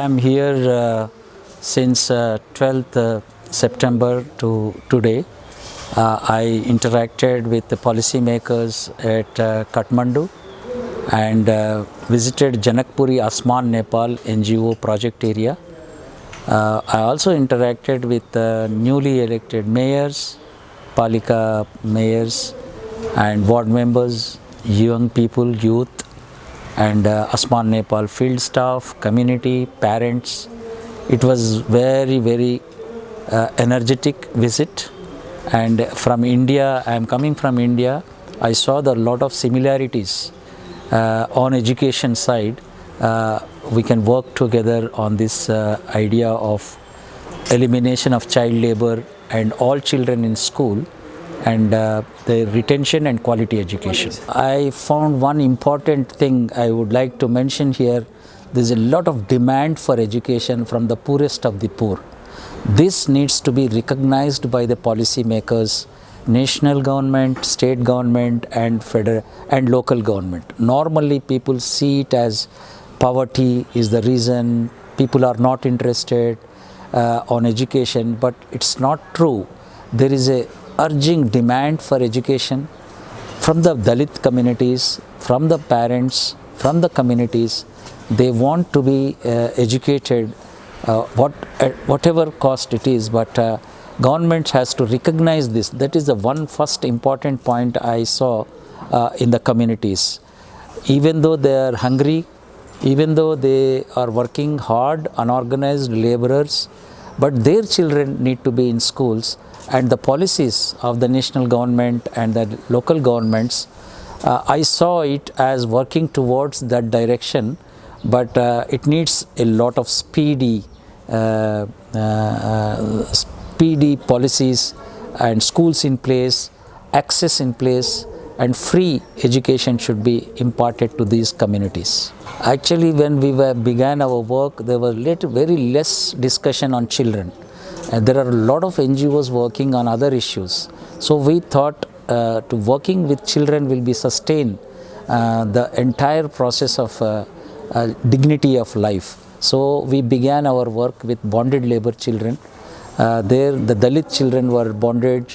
am here since 12th September to today. I interacted with the policymakers at Kathmandu and visited Janakpuri Asman Nepal NGO project area. I also interacted with newly elected mayors, Palika mayors and ward members, young people, youth, and Asman Nepal field staff, community, parents. It was very energetic visit. And from India, I am coming from India, I saw the lot of similarities on education side. We can work together on this idea of elimination of child labor and all children in school and the retention and quality education. I found one important thing I would like to mention here. There is a lot of demand for education from the poorest of the poor. This needs to be recognized by the policy makers, national government, state government and federal and local government. Normally people see it as poverty is the reason people are not interested on education, but it's not true. There is a urging demand for education from the Dalit communities, from the parents, from the communities. They want to be educated at whatever cost it is, but government has to recognize this. That is the one first important point I saw in the communities. Even though they are hungry, even though they are working hard, unorganized laborers, but their children need to be in schools, and the policies of the national government and the local governments, I saw it as working towards that direction, but it needs a lot of speedy policies and schools in place, access in place, and free education should be imparted to these communities. Actually, when we began our work, there was very less discussion on children. There are a lot of NGOs working on other issues. So we thought to working with children will be sustain the entire process of dignity of life. So we began our work with bonded labor children. There the Dalit children were bonded.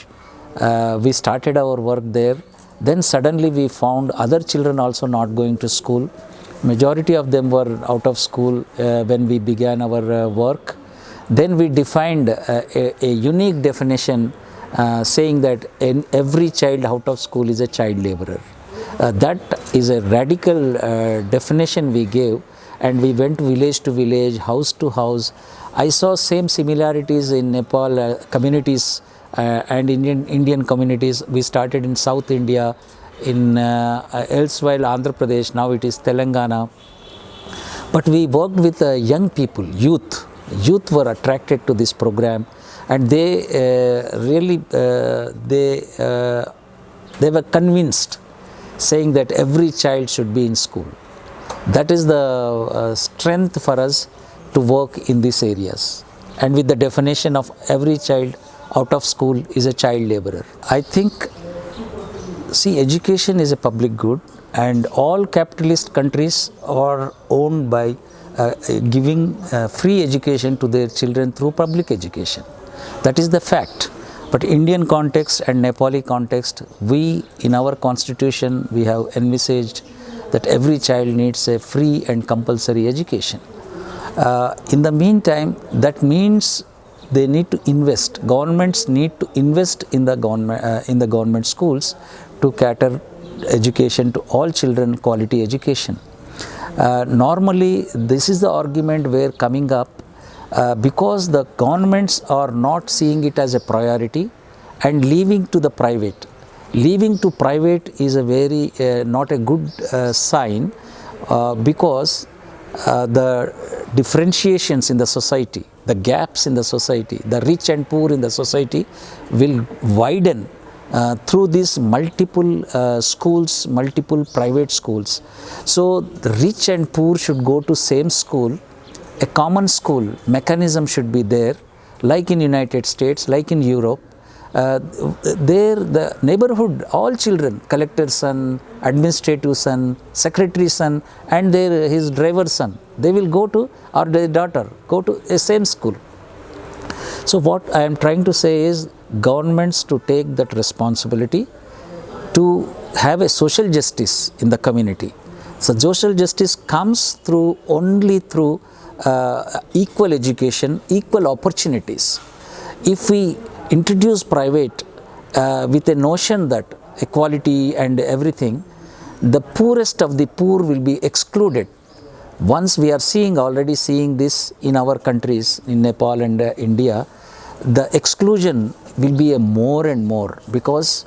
We started our work there. Then suddenly we found other children also not going to school. Majority of them were out of school when we began our work. Then we defined a unique definition saying that every child out of school is a child laborer. That is a radical definition we gave, and we went village to village, house to house. I saw same similarities in Nepal communities and Indian communities. We started in South India, in elsewhere Andhra Pradesh, now it is Telangana. But we worked with young people, youth. Youth were attracted to this program, and they they were convinced, saying that every child should be in school. That is the strength for us to work in these areas. And with the definition of every child out of school is a child laborer. I think, see, education is a public good, and all capitalist countries are owned by giving free education to their children through public education. That is the fact. But Indian context and Nepali context, we in our constitution, we have envisaged that every child needs a free and compulsory education. In the meantime, that means they need to invest. Governments need to invest in the government schools to cater education to all children, quality education. Normally, this is the argument where coming up because the governments are not seeing it as a priority and leaving to the private. Leaving to private is a very not a good sign because the differentiations in the society, the gaps in the society, the rich and poor in the society will widen through these multiple schools, multiple private schools. So the rich and poor should go to same school. A common school mechanism should be there, like in United States, like in Europe. there the neighborhood, all children, collector's son, administrative son, secretary's son, and his driver's son, they will go to, or their daughter, go to the same school. So what I am trying to say is governments to take that responsibility to have a social justice in the community. So social justice comes through only through equal education, equal opportunities. If we introduce private with a notion that equality and everything, the poorest of the poor will be excluded. Once we are already seeing this in our countries, in Nepal and India, the exclusion will be a more and more, because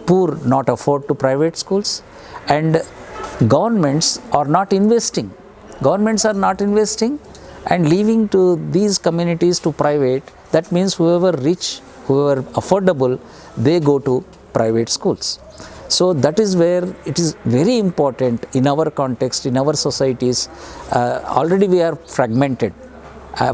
poor not afford to private schools, and governments are not investing. Governments are not investing and leaving to these communities to private. That means whoever rich, whoever affordable, they go to private schools. So that is where it is very important in our context, in our societies. Already we are fragmented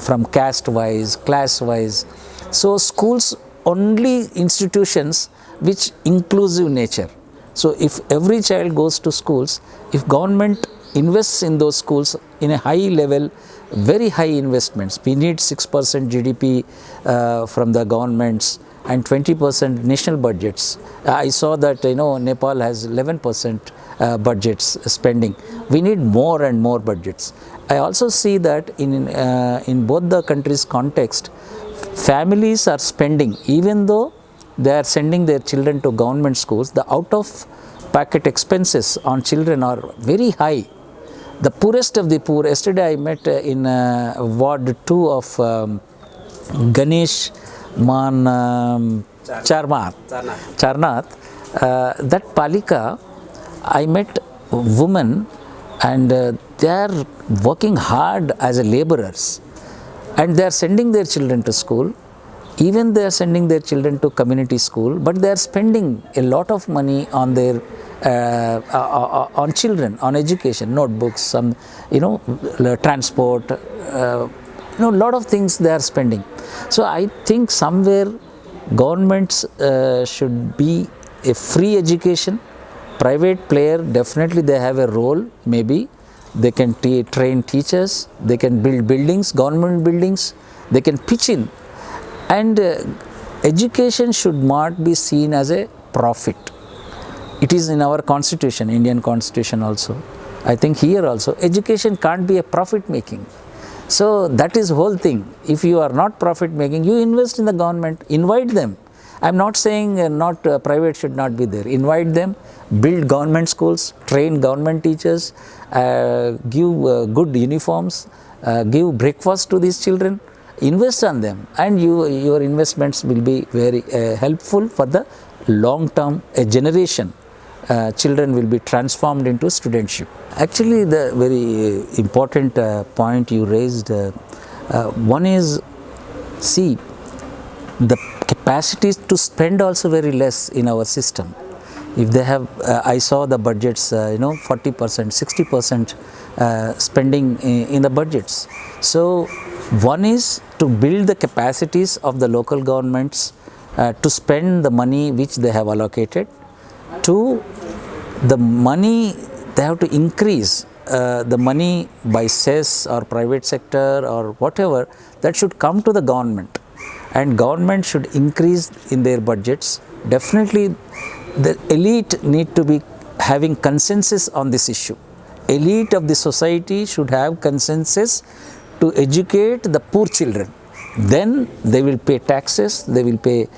from caste wise, class wise. So schools only institutions which inclusive nature. So if every child goes to schools, if government invests in those schools in a high level, very high investments, we need 6% GDP from the governments and 20% national budgets. I saw that Nepal has 11% budgets spending. We need more and more budgets. I also see that in both the countries' context, families are spending, even though they are sending their children to government schools, the out-of-pocket expenses on children are very high. The poorest of the poor. Yesterday I met in Ward 2 of Ganesh Man Charnath. That Palika, I met women, and they are working hard as a laborers, and they are sending their children to school. Even they are sending their children to community school, but they are spending a lot of money on their on children, on education, notebooks, some transport, lot of things they are spending. So I think somewhere governments should be a free education. Private player, definitely they have a role. Maybe they can train teachers, they can build buildings, government buildings, they can pitch in. And education should not be seen as a profit. It is in our constitution, Indian constitution also. I think here also, education can't be a profit making. So that is whole thing. If you are not profit making, you invest in the government, invite them. I am not saying private should not be there. Invite them, build government schools, train government teachers, give good uniforms, give breakfast to these children. Invest on them, and your investments will be very helpful for the long term. A generation children will be transformed into studentship. Actually, the very important point you raised, one is, see, the capacities to spend also very less in our system. If they have, I saw the budgets, 40%, 60% spending in the budgets. So one is to build the capacities of the local governments to spend the money which they have allocated. Two, the money, they have to increase the money by cess or private sector or whatever, that should come to the government, and government should increase in their budgets. Definitely the elite need to be having consensus on this issue. Elite of the society should have consensus to educate the poor children. Then they will pay taxes, they will pay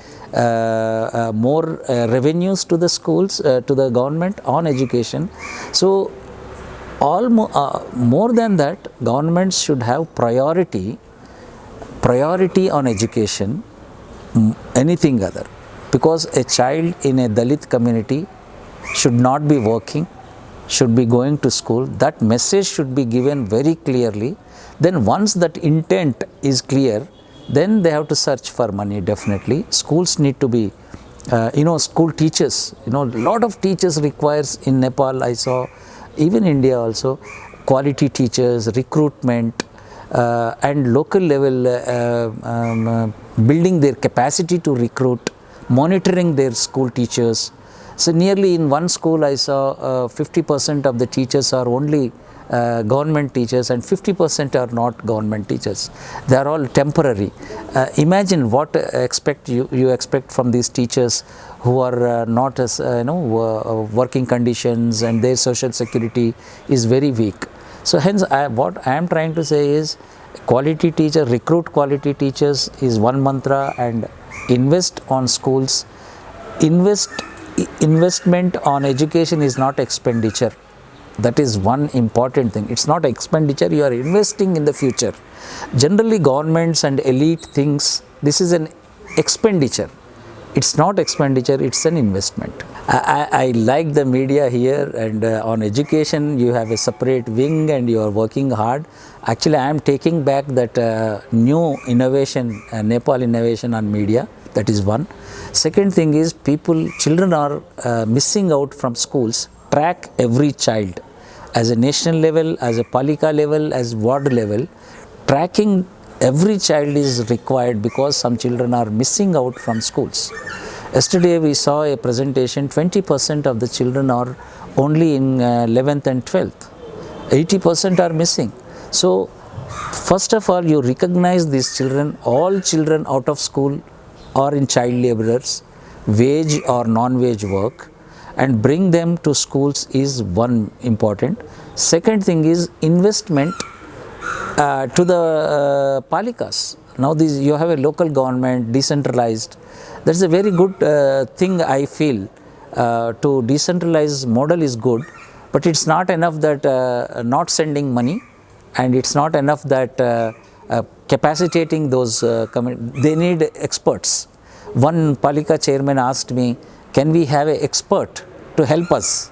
more revenues to the schools, to the government on education. So more than that, governments should have priority on education, anything other. Because a child in a Dalit community should not be working, should be going to school. That message should be given very clearly. Then once that intent is clear, then they have to search for money. Definitely schools need to be, school teachers, lot of teachers requires in Nepal. I saw, even India also, quality teachers, recruitment, and local level building their capacity to recruit monitoring their school teachers. So nearly in one school I saw 50% of the teachers are only government teachers and 50% are not government teachers. They are all temporary. Imagine what you expect from these teachers who are not as working conditions, and their social security is very weak. So hence what I am trying to say is, quality teacher, recruit quality teachers is one mantra, and invest on schools. Investment on education is not expenditure. That is one important thing. It's not expenditure, you are investing in the future. Generally governments and elite thinks this is an expenditure. It's not expenditure, it's an investment. I like the media here, and on education you have a separate wing and you are working hard. Actually I am taking back that new innovation, Nepal innovation on media. That is one. Second thing is, children are missing out from schools. Track every child as a national level, as a Palika level, as ward level. Tracking every child is required because some children are missing out from schools. Yesterday we saw a presentation, 20% of the children are only in 11th and 12th. 80% are missing. So first of all, you recognize these children. All children out of school or in child laborers, wage or non-wage work, and bring them to schools is one important. Second thing is investment to the Palikas. Now you have a local government, decentralized. That's a very good thing I feel. To decentralize model is good, but it's not enough that not sending money, and it's not enough that capacitating those they need experts. One Palika chairman asked me, can we have an expert to help us?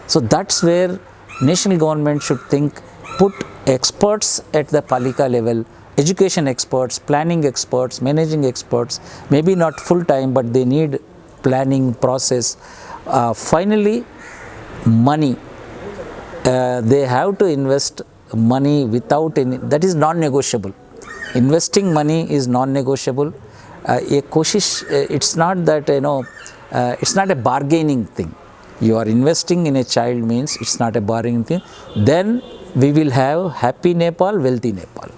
So that's where national government should think, put experts at the Palika level, education experts, planning experts, managing experts, maybe not full time, but they need planning process. Finally, money. They have to invest money without any, that is non-negotiable. Investing money is non-negotiable. It's not that, it's not a bargaining thing. You are investing in a child means it's not a bargaining thing. Then we will have happy Nepal, wealthy Nepal.